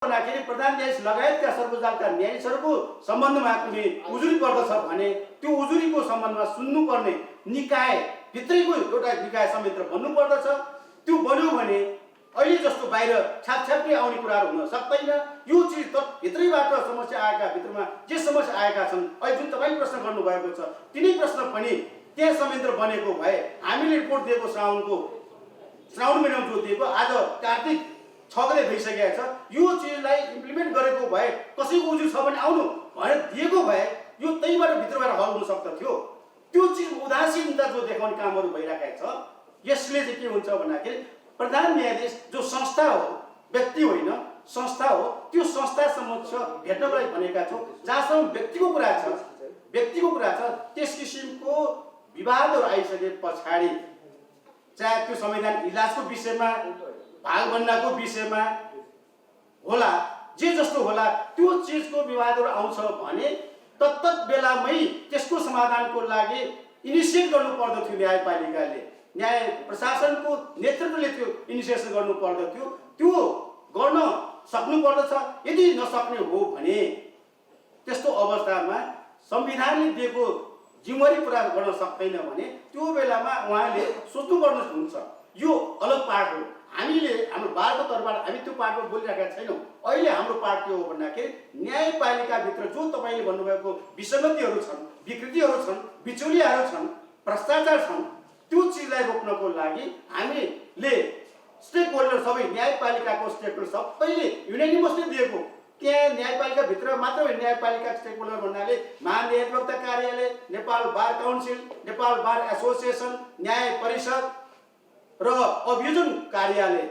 भन्दाखेरि प्रधान न्यायाधीश लगायतका सर्वोच्चका न्यायाधीशहरूको सम्बन्धमा कुनै उजुरी पर्दछ भने त्यो उजुरीको सम्बन्धमा सुन्नुपर्ने निकाय भित्रैको एउटा निकाय संयन्त्र बन्नु पर्दछ। त्यो बन्यो भने अहिले जस्तो बाहिर छापछापै आउने कुराहरू हुन सक्दैन। यो चिज त भित्रैबाट समस्या आएका भित्रमा जे समस्या आएका छन् अहिले जुन तपाईले प्रश्न गर्नुभएको छ तिनै प्रश्न पनि त्यहाँ संयन्त्र बनेको भए हामीले रिपोर्ट दिएको श्रावण महिनामा जो दिएको आज कार्तिक 6 गते भइसकेको छ। यो चिजलाई इम्प्लिमेन्ट गरेको भए कसैको उजुरी छ भने आउनु भनेर दिएको भए यो त्यहीबाट भित्रबाट हल हुन सक्थ्यो। त्यो चिज उदासीनता जो देखाउने कामहरू भइरहेको छ यसले चाहिँ के हुन्छ भन्दाखेरि प्रधान न्यायाधीश जो संस्था हो व्यक्ति होइन संस्था हो त्यो संस्था समक्ष भेट्नको लागि भनेका छौँ। जहाँसम्म व्यक्तिको कुरा छ त्यस किसिमको विवादहरू आइसके पछाडि चाहे त्यो संविधान इलाजको विषयमा भागभन्डाको विषयमा होला जे जस्तो होला त्यो चिजको विवादहरू आउँछ भने तत्त बेलामै त्यसको समाधानको लागि इनिसिएट गर्नु पर्दथ्यो। न्यायपालिकाले न्याय प्रशासनको नेतृत्वले त्यो इनिसिएसन गर्नु पर्दथ्यो। त्यो गर्न सक्नु पर्दछ। यदि नसक्ने हो भने त्यस्तो अवस्थामा संविधानले दिएको जिम्मेवारी पुरा गर्न सक्दैन भने त्यो बेलामा उहाँले सोच्नुपर्ने हुन्छ। यो अलग पार्ट हो। हामीले हाम्रो बारको तर्फबाट हामी त्यो पार्टमा बोलिरहेका छैनौँ। अहिले हाम्रो पार्ट के हो भन्दाखेरि न्यायपालिकाभित्र जो तपाईँले भन्नुभएको विसङ्गतिहरू छन् विकृतिहरू छन् बिचौलियाहरू छन् भ्रष्टाचार छन् त्यो चिजलाई रोक्नको लागि हामीले स्टेक होल्डर सबै न्यायपालिकाको स्टेक होल्डर सबैले युनानिमसली दिएको त्यहाँ न्यायपालिकाभित्र मात्र होइन न्यायपालिका स्टेक होल्डर भन्नाले महाधिवक्ता कार्यालय नेपाल बार काउन्सिल नेपाल बार एसोसिएसन न्याय परिषद र अभियोजन कार्यालय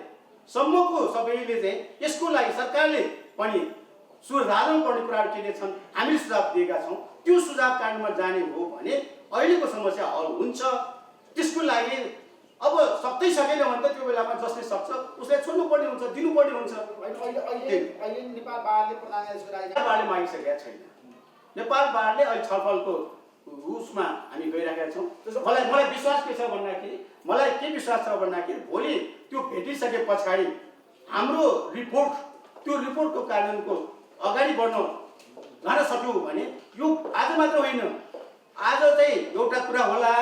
सम्मको सबैले चाहिँ यसको लागि सरकारले पनि सुधार्नु पर्ने कुराहरू के छन् हामीले सुझाव दिएका छौँ। त्यो सुझाव काण्डमा जाने हो भने अहिलेको समस्या हल हुन्छ। त्यसको लागि अब सक्दै सकेन भने त त्यो बेलामा जसले सक्छ उसलाई छोड्नुपर्ने हुन्छ दिनुपर्ने हुन्छ। अहिले नेपाल बारले प्रधान न्यायाधीशको बारले मागिसकेका छैन। नेपाल बारले अहिले छलफलको उसमा हामी गइरहेका छौँ। मलाई विश्वास के छ भन्दाखेरि मलाई के विश्वास छ भन्दाखेरि भोलि त्यो भेटिसके पछाडि हाम्रो रिपोर्ट त्यो रिपोर्टको कारणको अगाडि बढ्न जान सक्यौँ भने यो आज मात्र होइन आज चाहिँ एउटा कुरा होला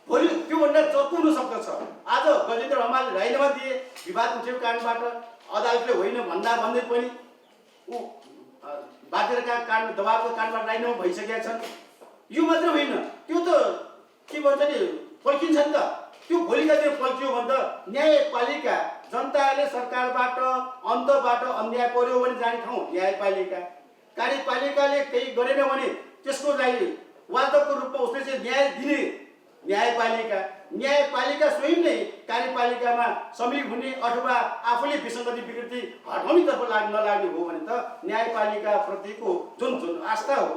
भोलि त्योभन्दा चर्को हुन सक्दछ। आज गजेन्द्र हमालले राजीनामा दिए विवाद उठ्यो कारणबाट अदालतले होइन भन्दै पनि ऊ बाध्यताका कारण दबावको कारणबाट राजीनामा भइसकेका छन्। यो मात्र होइन त्यो त के भन्छ नि पल्किन्छ नि त। त्यो भोलिका दिन पल्कियो भने त न्यायपालिका जनताले सरकारबाट अन्तबाट अन्याय पर्यो भने जाने ठाउँ न्यायपालिका कार्यपालिकाले केही गरेन भने त्यसको लागि वादकको रूपमा उसले चाहिँ न्याय दिने न्यायपालिका स्वयं नै कार्यपालिकामा सम्मिलित हुने अथवा आफूले विसङ्गति विकृति हटाउनेतर्फ नलाग्ने हो भने त न्यायपालिका प्रतिको जुन आस्था हो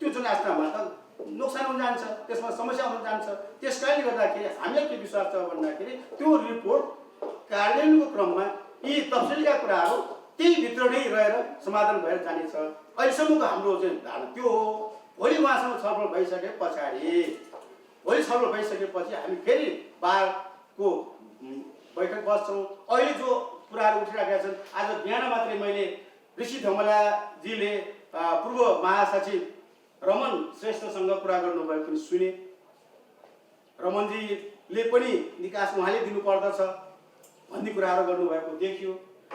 त्यो जुन आस्थामा त नोक्सान हुन जान्छ त्यसमा समस्या हुन जान्छ। त्यस कारणले गर्दाखेरि हामीलाई के विश्वास छ भन्दाखेरि त्यो रिपोर्ट कार्यान्वयनको क्रममा यी तफसिलका कुराहरू त्यही भित्र नै रहेर समाधान भएर जानेछ। अहिलेसम्मको हाम्रो चाहिँ धारणा त्यो हो। भोलि उहाँसँग छलफल भइसके पछाडि हामी फेरि बारको बैठक बस्छौँ। अहिले जो कुराहरू उठिरहेका छन् आज बिहान मात्रै मैले ऋषि धमलाजीले पूर्व महासचिव रमन श्रेष्ठसँग कुरा गर्नुभएको पनि सुने। रमनजीले पनि निकास उहाँले दिनुपर्दछ भन्ने कुराहरू गर्नुभएको देखियो।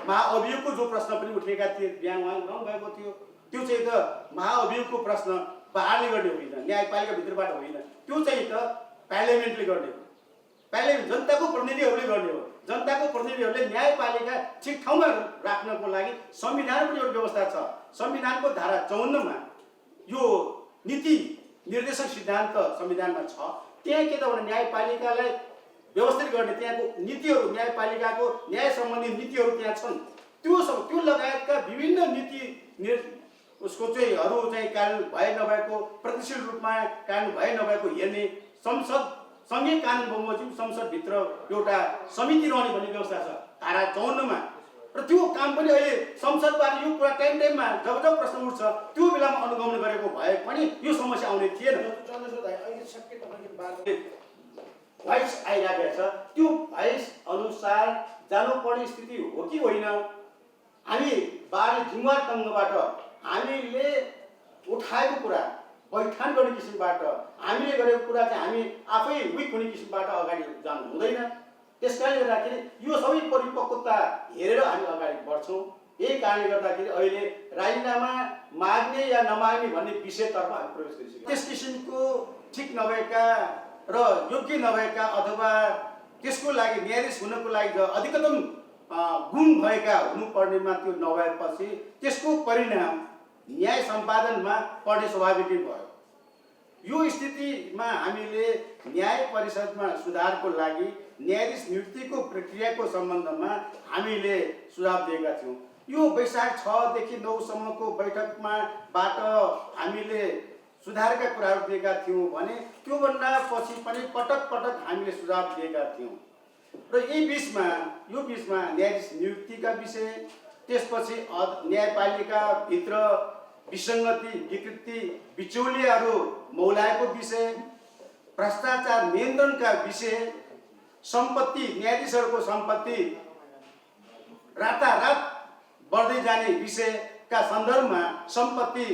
महाअभियोगको जो प्रश्न पनि उठेका थिए बिहान उहाँले उठाउनु भएको थियो त्यो चाहिँ त महाअभियोगको प्रश्न बारले गर्ने होइन न्यायपालिकाभित्रबाट होइन त्यो चाहिँ त पार्लियामेन्टले गर्ने हो। पार्लियामेन्ट जनताको प्रतिनिधिहरूले गर्ने हो। जनताको प्रतिनिधिहरूले न्यायपालिका ठिक ठाउँमा राख्नको लागि संविधानको एउटा व्यवस्था छ। संविधानको धारा 54मा यो नीति निर्देशक सिद्धान्त संविधानमा छ। त्यहाँ के त भने न्यायपालिकालाई व्यवस्थित गर्ने त्यहाँको नीतिहरू न्यायपालिकाको न्याय सम्बन्धी नीतिहरू त्यहाँ छन्। त्यो लगायतका विभिन्न नीति उसको चाहिँ कार्यान्वयन भए नभएको प्रतिशील रूपमा कार्यान्वयन भए नभएको हेर्ने संसद सँगै कानुन बमोजिम संसदभित्र एउटा समिति रहने भन्ने व्यवस्था छ धारा 54मा। र त्यो काम पनि अहिले संसदबाट यो कुरा टाइममा जब प्रश्न उठ्छ त्यो बेलामा अनुगमन गरेको भए पनि यो समस्या आउने थिएन। भोइस आइरहेको छ त्यो भोइस अनुसार जानुपर्ने स्थिति हो कि होइन हामी बारले जिम्मेवार ढङ्गबाट हामीले उठाएको कुरा बैठान गर्ने किसिमबाट हामीले गरेको कुरा चाहिँ हामी आफै विक हुने किसिमबाट अगाडि जानु हुँदैन। त्यस कारणले गर्दाखेरि यो सबै परिपक्वता हेरेर हामी अगाडि बढ्छौँ। यही कारणले गर्दाखेरि अहिले राजीनामा माग्ने या नमाग्ने भन्ने विषयतर्फ हामी प्रवेश गरिसक्यौँ। त्यस किसिमको ठिक नभएका र योग्य नभएका अथवा त्यसको लागि न्यायाधीश हुनको लागि अधिकतम गुण भएका हुनुपर्नेमा त्यो नभएपछि त्यसको परिणाम न्याय सम्पादनमा पर्ने स्वाभाविक भयो। यो स्थितिमा हामीले न्याय परिषदमा सुधारको लागि न्यायाधीश नियुक्तिको प्रक्रियाको सम्बन्धमा हामीले सुझाव दिएका थियौँ। यो वैशाख 6 देखि 9 सम्मको बैठकमा बाट हामीले सुधारका कुराहरू दिएका थियौँ भने त्योभन्दा पछि पनि पटक पटक हामीले सुझाव दिएका थियौँ। र यो बिचमा न्यायाधीश नियुक्तिका विषय, त्यसपछि न्यायपालिकाभित्र विसङ्गति, विकृति, बिचौलियाहरू मौलाएको विषय, भ्रष्टाचार नियन्त्रणका विषय, सम्पत्ति, न्यायाधीशहरूको सम्पत्ति रातारात बढ्दै जाने विषयका सन्दर्भमा सम्पत्ति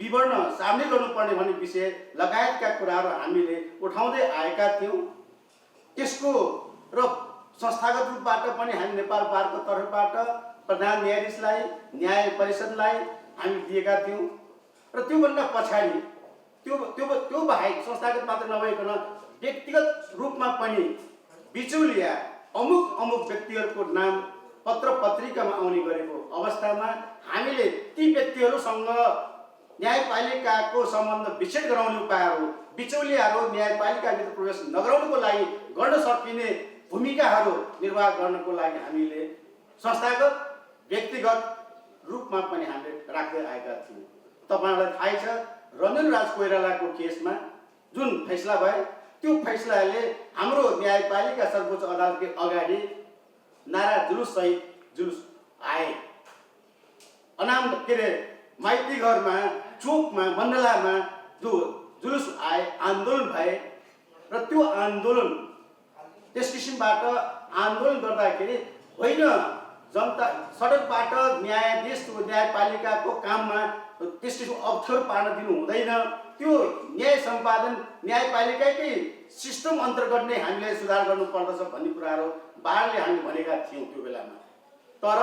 विवरण सार्ने गर्नुपर्ने भन्ने विषय लगायतका कुराहरू हामीले उठाउँदै आएका थियौँ। त्यसको र संस्थागत रूपबाट पनि हामी नेपाल बारको तर्फबाट प्रधान न्यायाधीशलाई, न्याय परिषदलाई हामी दिएका थियौँ। र त्योभन्दा पछाडि त्यो बाहेक संस्थागत मात्र नभइकन व्यक्तिगत रूपमा पनि बिचौलिया अमुक व्यक्तिहरूको नाम पत्र पत्रिकामा आउने गरेको अवस्थामा हामीले ती व्यक्तिहरूसँग न्यायपालिकाको सम्बन्ध विच्छेद गराउने उपायहरू, बिचौलियाहरू न्यायपालिकाभित्र प्रवेश नगराउनुको लागि गर्न सकिने भूमिकाहरू निर्वाह गर्नको लागि हामीले संस्थागत व्यक्तिगत रूपमा पनि हामीले राख्दै आएका थियौँ। तपाईँहरूलाई थाहै छ, रञ्जन राज कोइरालाको केसमा जुन फैसला भयो त्यो फैसलाले हाम्रो न्यायपालिका सर्वोच्च अदालतको अगाडि नारा जुलुस आए। अनाम माइती घरमा, चोकमा, मण्डलामा जो जुलुस आए, आन्दोलन भए र त्यो आन्दोलन त्यस किसिमबाट आन्दोलन गर्दाखेरि होइन जनता सडकबाट न्यायपालिकाको काममा त्यस किसिमको अवसर पार्न दिनु हुँदैन। त्यो न्याय सम्पादन न्यायपालिकाकै सिस्टम अन्तर्गत नै हामीले सुधार गर्नुपर्दछ भन्ने कुराहरू बारले हामीले भनेका थियौँ त्यो बेलामा। तर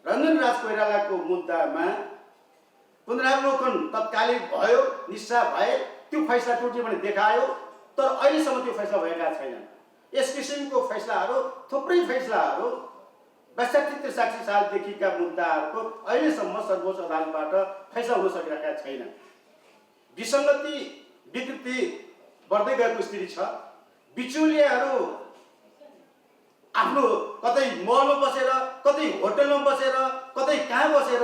रञ्जन राज कोइरालाको मुद्दामा पुनरावलोकन तत्कालीन भयो, निस्सा भए, त्यो फैसला टुट्यो भने देखायो, तर अहिलेसम्म त्यो फैसला भएका छैनन्। यस किसिमको फैसलाहरू, थुप्रै फैसलाहरू 62-63 सालदेखिका मुद्दाहरूको अहिलेसम्म सर्वोच्च अदालतबाट फैसला हुन सकिरहेका छैन। विसङ्गति, विकृति बढ्दै गएको स्थिति छ। बिचौलियाहरू आफ्नो कतै मलमा बसेर, कतै होटलमा बसेर, कतै कहाँ बसेर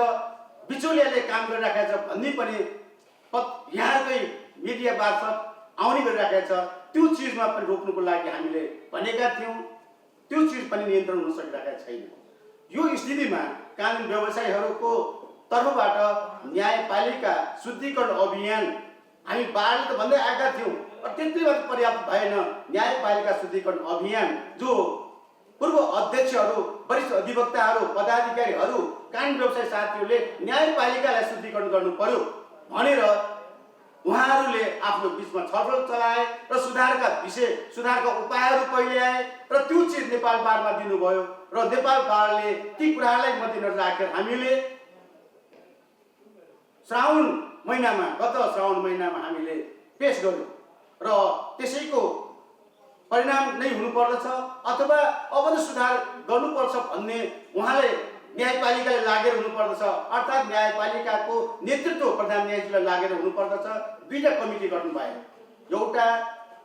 बिचौलियाले काम गरिराखेको छ भन्ने पनि यहाँकै मिडिया मार्फत आउने गरिराखेको छ। त्यो चिजमा पनि रोक्नुको लागि हामीले भनेका थियौँ। त्यो चिज पनि नियन्त्रण हुन सकिरहेको छैन। यो स्थितिमा कानुन व्यवसायीहरूको तर्फबाट न्यायपालिका शुद्धिकरण अभियान हामी बारले त भन्दै आएका थियौँ, त्यति मात्र पर्याप्त भएन। न्यायपालिका शुद्धिकरण अभियान जो पूर्व अध्यक्षहरू, वरिष्ठ अधिवक्ताहरू, पदाधिकारीहरू, कानुन व्यवसायी साथीहरूले न्यायपालिकालाई शुद्धिकरण गर्नु पर्यो भनेर उहाँहरूले आफ्नो बिचमा छलफल चलाए र सुधारका उपायहरू पहिले आए र त्यो चिज नेपाल बारमा दिनुभयो र नेपाल बारले ती कुराहरूलाई मध्यनजर राखेर हामीले गत श्रावण महिनामा हामीले पेश गर्यौँ र त्यसैको परिणाम नै हुनुपर्दछ अथवा अब त सुधार गर्नुपर्छ भन्ने उहाँले न्यायपालिकाले लागेर हुनुपर्दछ, अर्थात् न्यायपालिकाको नेतृत्व प्रधान न्यायाधीशलाई लागेर हुनुपर्दछ। दुईटा कमिटी गर्नु भयो। एउटा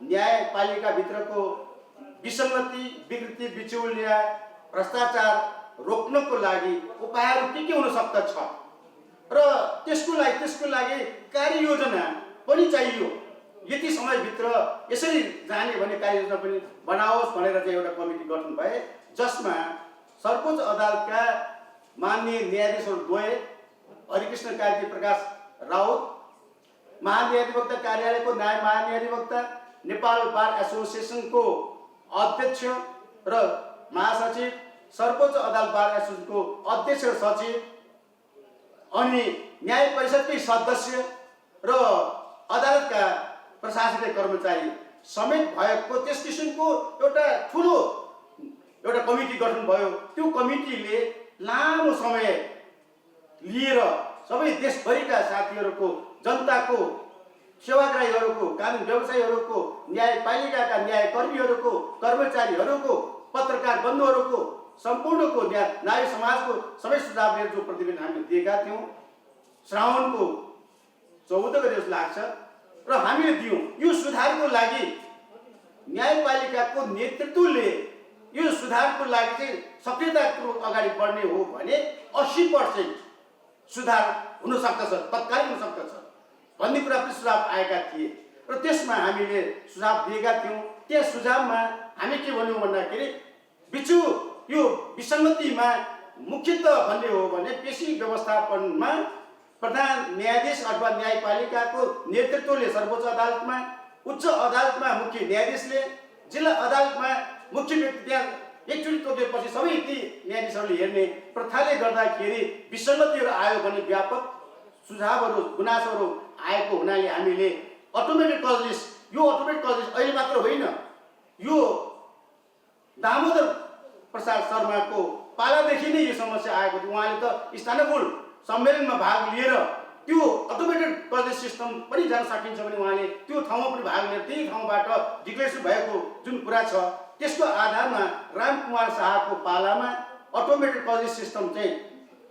न्यायपालिकाभित्रको विसङ्गति, विकृति, बिचौलिया, भ्रष्टाचार रोक्नको लागि उपायहरू के हुन सक्दछ र त्यसको लागि कार्ययोजना पनि चाहियो। यति समयभित्र यसरी जाने भन्ने कार्ययोजना पनि बनाओस् भनेर चाहिँ एउटा कमिटी गठन भए, जसमा सर्वोच्च अदालतका माननीय न्यायाधीशहरू द्वय हरिकृष्ण कार्की प्रकाश राउत, महान्यायाधिवक्ता कार्यालयको न्याय महान्यायाधिवक्ता, नेपाल बार एसोसिएसनको अध्यक्ष र महासचिव सर्वोच्च अदालत बार एसोसिएसनको अध्यक्ष र सचिव अनि न्याय परिषदकै सदस्य र अदालतका प्रशासकीय कर्मचारी समेत भएको त्यस किसिमको एउटा ठुलो एउटा कमिटी गठन भयो। त्यो कमिटीले लामो समय लिएर सबै देशभरिका साथीहरूको, जनताको, सेवाग्राहीहरूको, कानुन व्यवसायीहरूको, न्यायपालिकाका न्यायकर्मीहरूको, कर्मचारीहरूको, पत्रकार बन्धुहरूको, सम्पूर्णको न्याय समाजको सबै सुझाव लिएर जो प्रतिवेदन हामीले दिएका थियौँ श्रावणको 14 गते जस्तो लाग्छ र हामीले दियौँ। यो सुधारको लागि न्यायपालिकाको नेतृत्वले यो सुधारको लागि चाहिँ सक्रियतापूर्वक अगाडि बढ्ने हो भने 80% सुधार हुन सक्दछ, तत्कालीन हुन सक्दछ भन्ने कुरा पनि सुझाव आएका थिए र त्यसमा हामीले सुझाव दिएका थियौँ। त्यस सुझावमा हामी के भन्यौँ भन्दाखेरि बिचु यो विसङ्गतिमा मुख्यतः भन्ने हो भने पेशी व्यवस्थापनमा प्रधान न्यायाधीश अथवा न्यायपालिकाको नेतृत्वले सर्वोच्च अदालतमा, उच्च अदालतमा मुख्य न्यायाधीशले, जिल्ला अदालतमा मुख्य व्यक्ति त्यहाँ एकचोटि तोकेपछि सबै ती न्यायाधीशहरूले हेर्ने प्रथाले गर्दाखेरि विसङ्गतिहरू आयो भने व्यापक सुझावहरू, गुनासोहरू आएको हुनाले हामीले अटोमेटिक कजलेस, यो अटोमेटिक कजलेस अहिले मात्र होइन, यो दामोदर प्रसाद शर्माको पालादेखि नै यो समस्या आएको थियो। उहाँले त इस्तानबुल सम्मेलनमा भाग लिएर त्यो अटोमेटेड कजलेस सिस्टम पनि जान सकिन्छ भने उहाँले त्यो ठाउँमा पनि भाग लिएर त्यही ठाउँबाट डिक्लेरेसन भएको जुन कुरा छ त्यसको आधारमा रामकुमार शाहको पालामा अटोमेटेड कजलेस सिस्टम चाहिँ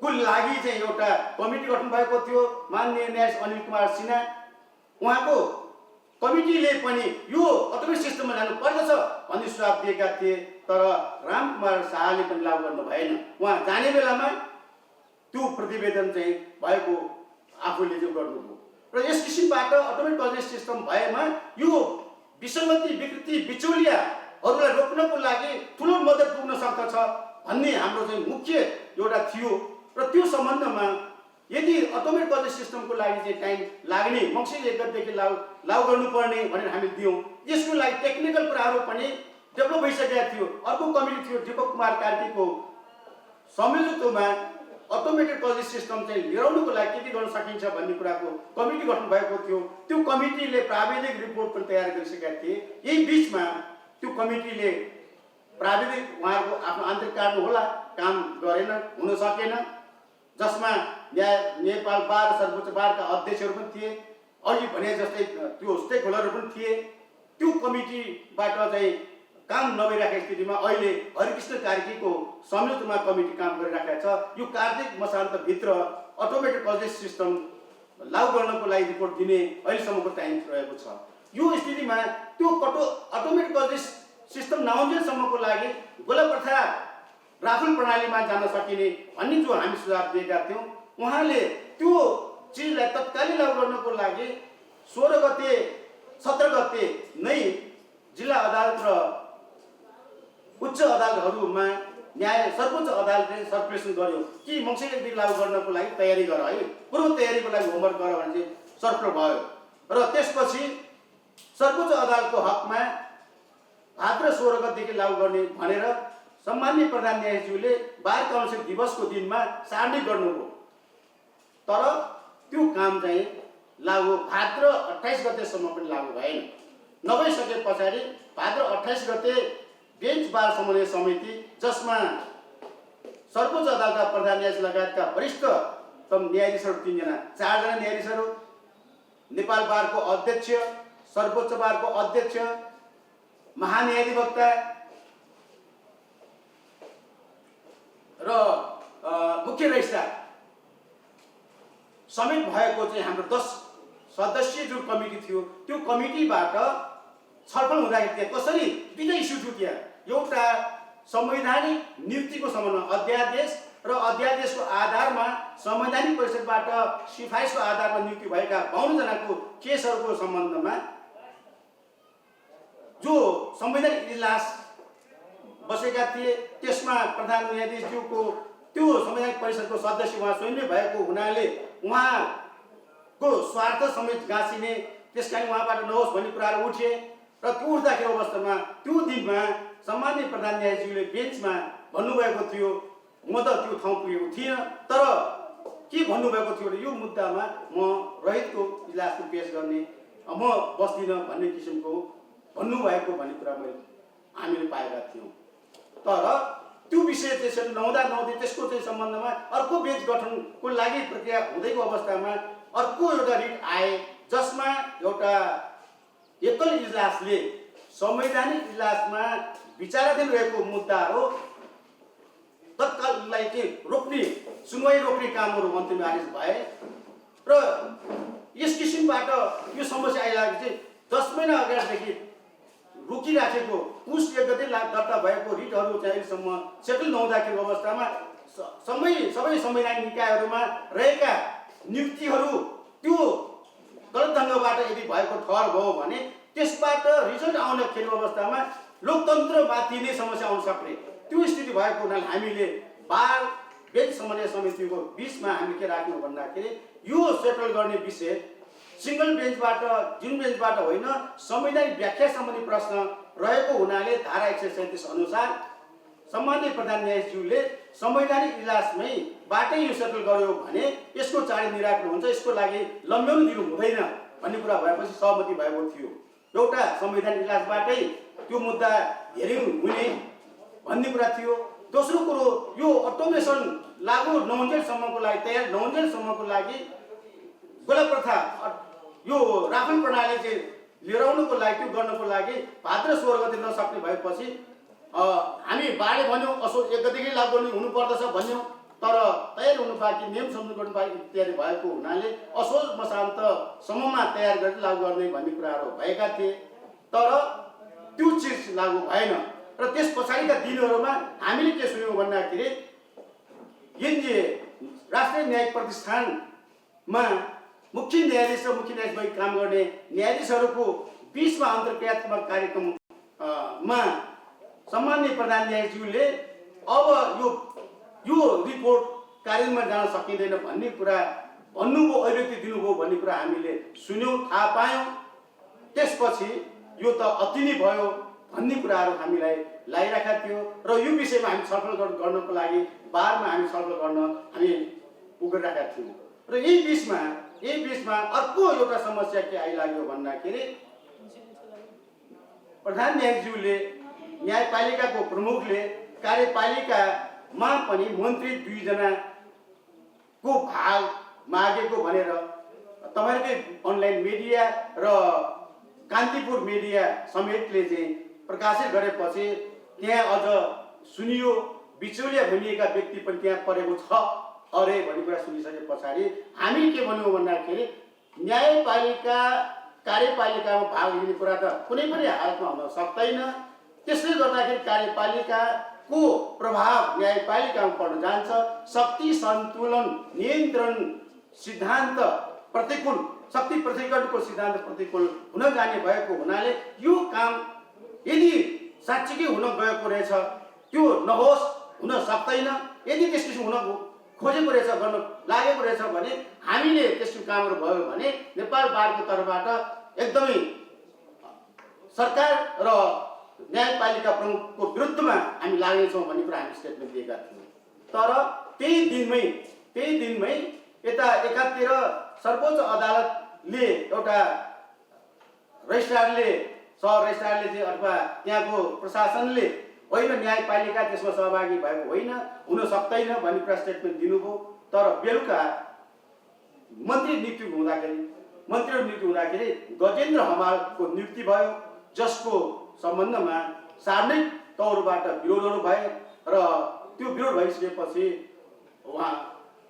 को लागि चाहिँ एउटा कमिटी गठन भएको थियो। माननीय न्यायाधीश अनिल कुमार सिन्हा उहाँको कमिटीले पनि यो अटोमेटिक सिस्टममा जानु पर्दछ भन्ने सुझाव दिएका थिए, तर रामकुमार शाहले पनि लागू गर्नु भएन। उहाँ जाने बेलामा त्यो प्रतिवेदन चाहिँ भएको आफूले चाहिँ गर्नुभयो र यस किसिमबाट अटोमेटिक कजलेस सिस्टम भएमा यो विसङ्गति, विकृति, बिचौलियाहरूलाई रोक्नको लागि ठुलो मद्दत पुग्न सक्दछ भन्ने हाम्रो चाहिँ मुख्य एउटा थियो र त्यो सम्बन्धमा यदि अटोमेटिक कजलेस सिस्टमको लागि चाहिँ टाइम लाग्ने मक्सिर 1 गतेदेखि लागू गर्नुपर्ने भनेर हामी दियौँ। यसको लागि टेक्निकल कुराहरू पनि डेभलप भइसकेका थियो। अर्को कमिटी थियो दीपक कुमार कार्कीको संयोजकत्वमा अटोमेटेड कजलेस सिस्टम चाहिँ ल्याउनुको लागि के गर्न सकिन्छ भन्ने कुराको कमिटी गठन भएको थियो। त्यो कमिटीले प्राविधिक रिपोर्ट पनि तयार गरिसकेका थिए। यही बिचमा त्यो कमिटीले प्राविधिक उहाँहरूको आफ्नो आन्तरिक कारण होला काम गरेन, हुन सकेन, जसमा नेपाल बार, सर्वोच्च बारका अध्यक्षहरू पनि थिए, अघि भने जस्तै त्यो स्टेक होल्डरहरू पनि थिए। त्यो कमिटीबाट चाहिँ काम नभइरहेको स्थितिमा अहिले हरिकृष्ण कार्कीको संयुक्तमा कमिटी काम गरिरहेको छ। यो कार्तिक मसान्तभित्र अटोमेटेड कजलेस सिस्टम लागू गर्नको लागि रिपोर्ट दिने अहिलेसम्मको टाइम रहेको छ। यो स्थितिमा त्यो अटोमेटेड कजलेस सिस्टम नआउन्जेलसम्मको लागि गोलाप्रथा राफुल प्रणालीमा जान सकिने भन्ने जो हामी सुझाव दिएका थियौँ, उहाँले त्यो चिजलाई तत्कालीन लागू गर्नको लागि 16 गते 17 गते नै जिल्ला अदालत र उच्च अदालतहरूमा सर्वोच्च अदालतले सर्कुलेसन गर्यो कि मक्सिर 1 देखि लागू गर्नको लागि तयारी गर है, पूर्व तयारीको लागि होमवर्क गर भने चाहिँ सर्कुलर भयो र त्यसपछि सर्वोच्च अदालतको हकमा भाद्र 16 गतेदेखि लागू गर्ने भनेर सम्माननीय प्रधान न्यायाधीशज्यूले बार काउन्सिल दिवसको दिनमा सार्वजनिक गर्नुभयो। तर त्यो काम चाहिँ लागू भाद्र 28 गतेसम्म पनि लागू भएन। नभइसके पछाडि भाद्र 28 गते बेन्च बार समन्वय समिति, जसमा सर्वोच्च अदालतका प्रधान न्यायाधीश लगायतका वरिष्ठतम न्यायाधीशहरू 3 जना, 4 जना न्यायाधीशहरू, नेपाल बारको अध्यक्ष, सर्वोच्च बारको अध्यक्ष, महान्यायाधिवक्ता र मुख्य रजिस्ट्रार समेत भएको चाहिँ हाम्रो 10 सदस्यीय जुन कमिटी थियो, त्यो कमिटीबाट छलफल हुँदाखेरि कसरी 2टा इस्यु थियो। त्यहाँ एउटा संवैधानिक नियुक्तिको सम्बन्धमा अध्यादेश र अध्यादेशको आधारमा संवैधानिक परिषदबाट सिफारिसको आधारमा नियुक्ति भएका 52 जनाको केसहरूको सम्बन्धमा जो संवैधानिक इजलास बसेका थिए, त्यसमा प्रधान न्यायाधीशज्यूको त्यो संवैधानिक परिषदको सदस्य उहाँ स्वयं भएको हुनाले उहाँको स्वार्थ समेत गाँसिने, त्यसकारण उहाँबाट नहोस् भन्ने कुराहरू उठे र त्यो उठ्दाखेरि अवस्थामा त्यो दिनमा सम्माननीय प्रधान न्यायाधीशज्यूले बेन्चमा भन्नुभएको थियो। म त त्यो ठाउँ पुगेको थिइनँ, तर के भन्नुभएको थियो भने यो मुद्दामा म रहितको इजलास पेश गर्ने, म बस्दिनँ भन्ने किसिमको भन्नुभएको भन्ने कुरा हामीले पाएका थियौँ। तर त्यो विषय त्यसरी नहुँदै त्यसको चाहिँ सम्बन्धमा अर्को बेन्च गठनको लागि प्रक्रिया हुँदैको अवस्थामा अर्को एउटा रिट आए, जसमा एउटा एकल इजलासले संवैधानिक इजलासमा विचाराधीन रहेको मुद्दाहरू तत्काललाई चाहिँ रोक्ने, सुनवाई रोक्ने कामहरू अन्तिम आदेश भए र यस किसिमबाट यो समस्या आइलागेको चाहिँ 10 महिना अगाडिदेखि रोकिराखेको पुस 1 गते दर्ता भएको रिटहरू चाहिँ अहिलेसम्म सेटल नहुँदाखेरि अवस्थामा सबै संवैधानिक निकायहरूमा रहेका नियुक्तिहरू त्यो गलत ढङ्गबाट यदि भएको ठहर भयो भने त्यसबाट रिजल्ट आउँदाखेरि अवस्थामा लोकतन्त्रमाथि नै समस्या आउन सक्ने त्यो स्थिति भएको हुनाले हामीले बार बेन्च समन्वय समितिको बिचमा हामी के राख्यौँ भन्दाखेरि यो सेटल गर्ने विषय सिंगल बेन्चबाट, जुन बेन्चबाट होइन, संवैधानिक व्याख्या सम्बन्धी प्रश्न रहेको हुनाले धारा 137 अनुसार सम्माननीय प्रधान न्यायाधीशज्यूले संवैधानिक इजलासमै बाटै यो सेटल गर्यो भने यसको चाँडै निराकरण हुन्छ, यसको लागि लम्ब्याउनु दिनु हुँदैन भन्ने कुरा भएपछि सहमति भएको थियो। एउटा संवैधानिक इजलासबाटै त्यो मुद्दा हेरिङ हुने भन्ने कुरा थियो। दोस्रो कुरो, यो अटोमेसन लागू नहुन्जेलसम्मको लागि, तयार नहुन्जेलसम्मको लागि गोला प्रथा यो राफेल प्रणाली चाहिँ लिएर आउनुको लागि, त्यो गर्नको लागि भाद्र 16 गते नसक्ने भएपछि हामी बाले भन्यौँ असोज 1 गतेकै लागू हुनुपर्दछ भन्यौँ, तर तयार हुनु बाँकी, नियम सम्झौता गर्नु बाँकी इत्यादि भएको हुनाले असोज मसान्तसम्ममा तयार गरेर लागू गर्ने भन्ने कुराहरू भएका थिए, तर त्यो चिज लागू भएन। र त्यस पछाडिका दिनहरूमा हामीले के सुन्यौँ भन्दाखेरि एनजिए राष्ट्रिय न्यायिक प्रतिष्ठानमा मुख्य न्यायाधीश र मुख्य न्यायाधीश भई काम गर्ने न्यायाधीशहरूको बीचमा अन्तर्क्रियात्मक कार्यक्रममा सम्माननीय प्रधान न्यायाधीशज्यूले अब यो रिपोर्ट कार्यान्वयनमा जान सकिँदैन भन्ने कुरा भन्नुभयो, अभिव्यक्ति दिनुभयो भन्ने कुरा हामीले सुन्यौँ, थाहा पायौँ। त्यसपछि यो त अति नै भयो भन्ने कुराहरू हामीलाई लागिरहेका थियो र यो विषयमा हामी छलफल गर्नको लागि बारमा हामी छलफल गर्न हामी उगिरहेका थियौँ। र यही बिचमा अर्को एउटा समस्या के आइलाग्यो भन्दाखेरि प्रधान न्यायाधीशज्यूले, न्यायपालिकाको प्रमुखले कार्यपालिकामा पनि मन्त्री 2 जनाको भाग मागेको भनेर तपाईँकै अनलाइन मिडिया र कान्तिपुर मिडिया समेतले चाहिँ प्रकाशित गरेपछि त्यहाँ अझ सुनियो बिचौलिया भनिएका व्यक्ति पनि त्यहाँ परेको छ अरे भन्ने कुरा सुनिसके पछाडि हामी के भन्यौँ भन्दाखेरि न्यायपालिका कार्यपालिकामा भाग लिने कुरा त कुनै पनि हालतमा हुन सक्दैन। त्यसले गर्दाखेरि कार्यपालिकाको प्रभाव न्यायपालिकामा पर्न जान्छ। शक्ति सन्तुलन नियन्त्रण सिद्धान्त प्रतिकूल, शक्ति प्रतिकरणको सिद्धान्त प्रतिकूल हुन जाने भएको हुनाले यो काम यदि साँच्चीकै हुन गएको रहेछ त्यो नहोस्, हुन सक्दैन। यदि त्यस किसिम हुन खोजेको रहेछ, गर्न लागेको रहेछ भने हामीले त्यस्तो कामहरू भयो भने नेपाल बारको तर्फबाट एकदमै सरकार र न्यायपालिका प्रमुखको विरुद्धमा हामी लाग्नेछौँ भन्ने कुरा हामी स्टेटमेन्ट दिएका थियौँ। तर त्यही दिनमै यता एकातिर सर्वोच्च अदालतले एउटा रजिस्ट्रारले, सह रजिस्ट्रारले चाहिँ अथवा त्यहाँको प्रशासनले होइन न्यायपालिका त्यसमा सहभागी भएको होइन, हुन सक्दैन भन्ने कुरा स्टेटमेन्ट दिनुभयो। तर बेलुका मन्त्री नियुक्ति हुँदाखेरि गजेन्द्र हमालको नियुक्ति भयो, जसको सम्बन्धमा सार्वजनिक तौरबाट विरोधहरू भए र त्यो विरोध भइसकेपछि उहाँ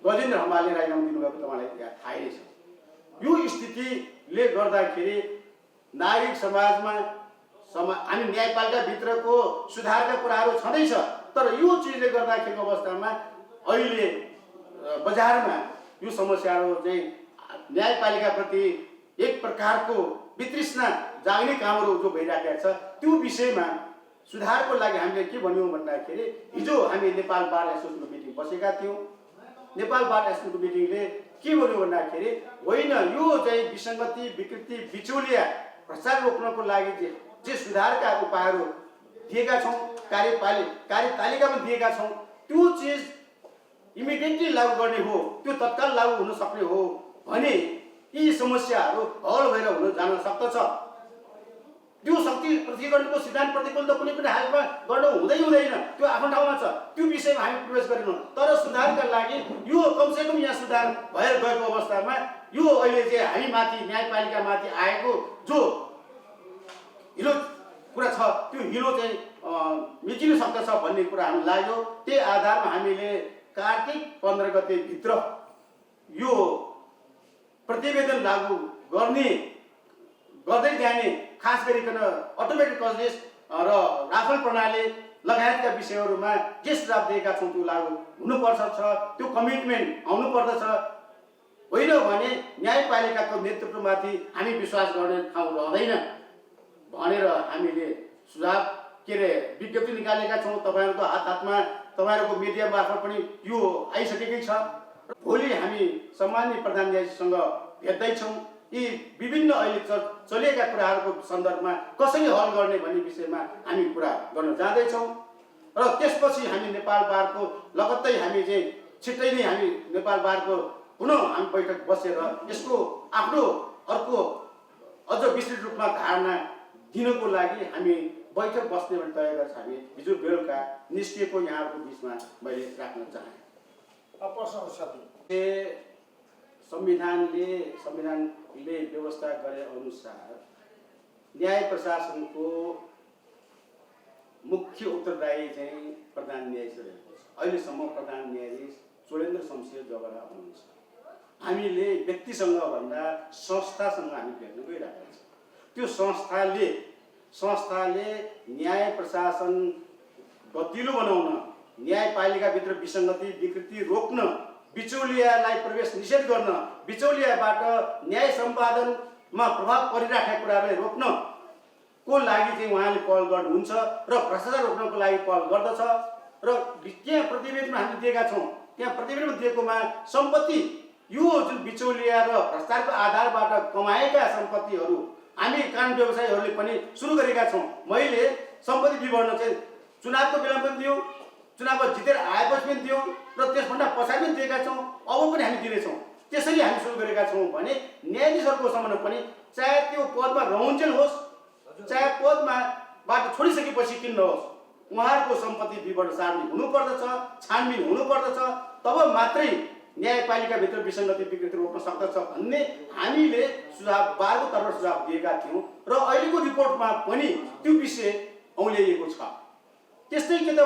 गजेन्द्र हमालले राजीनामा दिनुभएको तपाईँलाई थाहै नै छ। यो स्थितिले गर्दाखेरि नागरिक समाजमा हामी न्यायपालिकाभित्रको सुधारका कुराहरू छँदैछ, तर यो चिजले गर्दाखेरि अवस्थामा अहिले बजारमा यो समस्याहरू चाहिँ न्यायपालिकाप्रति एक प्रकारको वितृष्णा जाग्ने कामहरू जो भइरहेका छ, त्यो विषयमा सुधारको लागि हामीले के भन्यौँ भन्दाखेरि हिजो हामी नेपाल बार एसोसिएसनको मिटिङ बसेका थियौँ। नेपाल बार एसोसिएसनको मिटिङले के भन्यो भन्दाखेरि होइन, यो चाहिँ विसङ्गति, विकृति, बिचौलिया भ्रष्टाचार रोक्नको लागि जे सुधारका उपायहरू दिएका छौँ कार्यतालिकामा दिएका छौँ त्यो चिज इमिडिएटली लागू गर्ने हो, त्यो तत्काल लागू हुन सक्ने हो भने यी समस्याहरू हल भएर हुन जान सक्दछ। त्यो शक्ति प्रतिकरणको सिद्धान्त प्रतिकूल त कुनै पनि हालमा गर्न हुँदैन, त्यो आफ्नो ठाउँमा छ, त्यो विषयमा हामी प्रवेश गरेनौँ। तर सुधारका लागि यो कमसेकम यहाँ सुधार भएर गएको अवस्थामा यो अहिले चाहिँ हामी माथि न्यायपालिका माथि आएको जो हिलो कुरा छ त्यो हिलो चाहिँ मिचिन सक्दछ भन्ने कुरा हामीलाई लाग्यो। त्यही आधारमा हामीले कार्तिक 15 गते भित्र यो प्रतिवेदन लागू गर्दै जाने, खास गरिकन अटोमेटिक कजलेस र राफल प्रणाली लगायतका विषयहरूमा जे सुझाव दिएका छौँ त्यो लागू हुनुपर्छ, त्यो कमिटमेन्ट आउनु पर्दछ। होइन भने न्यायपालिकाको नेतृत्वमाथि हामी विश्वास गर्ने ठाउँ रहँदैन भनेर हामीले सुझाव विज्ञप्ति निकालेका छौँ। तपाईँहरूको हातमा, तपाईँहरूको मिडिया मार्फत पनि यो आइसकेकै छ। भोलि हामी सम्माननीय प्रधान न्यायाधीशसँग भेट्दैछौँ। यी विभिन्न अहिले चलिएका कुराहरूको सन्दर्भमा कसरी हल गर्ने भन्ने विषयमा हामी कुरा गर्न जाँदैछौँ र त्यसपछि हामी नेपाल बारको लगत्तै हामी चाहिँ छिट्टै नै हामी नेपाल बारको पुनः हामी बैठक बसेर यसको आफ्नो अर्को अझ विस्तृत रूपमा धारणा दिनको लागि हामी बैठक बस्ने भने तय गर्छ। हामी हिजो बेलुका निस्किएको यहाँहरूको बिचमा मैले राख्न चाहेँ। संविधानले व्यवस्था गरे अनुसार न्याय प्रशासनको मुख्य उत्तरदायी चाहिँ प्रधान न्यायाधीश रहेको छ। अहिलेसम्म प्रधान न्यायाधीश चोलेन्द्र शमशेर जबरा हुनुहुन्छ। हामीले व्यक्तिसँग भन्दा संस्थासँग हामी भेट्न गइरहेका छौँ। त्यो संस्थाले न्याय प्रशासन गतिलो बनाउन, न्यायपालिकाभित्र विसङ्गति विकृति रोक्न, बिचौलियालाई प्रवेश निषेध गर्न, बिचौलियाबाट न्याय सम्पादनमा प्रभाव परिराखेका कुराहरूलाई रोक्नको लागि चाहिँ उहाँले पहल गर्नुहुन्छ र भ्रष्टाचार रोक्नको लागि पहल गर्दछ। र त्यहाँ प्रतिवेदनमा हामीले दिएका छौँ, त्यहाँ प्रतिवेदनमा दिएकोमा सम्पत्ति यो जुन बिचौलिया र भ्रष्टाचारको आधारबाट कमाएका सम्पत्तिहरू हामी कानुन व्यवसायीहरूले पनि सुरु गरेका छौँ। मैले सम्पत्ति विवरण चाहिँ चुनावको बेला पनि दियौँ, चुनावमा जितेर आएपछि पनि दियौँ र त्यसभन्दा पछाडि पनि दिएका छौँ, अब पनि हामी दिनेछौँ। त्यसरी हामी सुरु गरेका छौँ भने न्यायाधीशहरूको सम्बन्ध पनि चाहे त्यो पदमा रहन्जेल होस्, चाहे पदबाट छोडिसकेपछि किन नहोस्, उहाँहरूको सम्पत्ति विवरण सार्वजनिक हुनुपर्दछ, छानबिन हुनुपर्दछ। तब मात्रै न्यायपालिकाभित्र विसङ्गति विकृति रोक्न सक्दछ भन्ने हामीले सुझाव बारको तर्फबाट सुझाव दिएका थियौँ र अहिलेको रिपोर्टमा पनि त्यो विषय औल्याइएको छ। त्यस्तै के त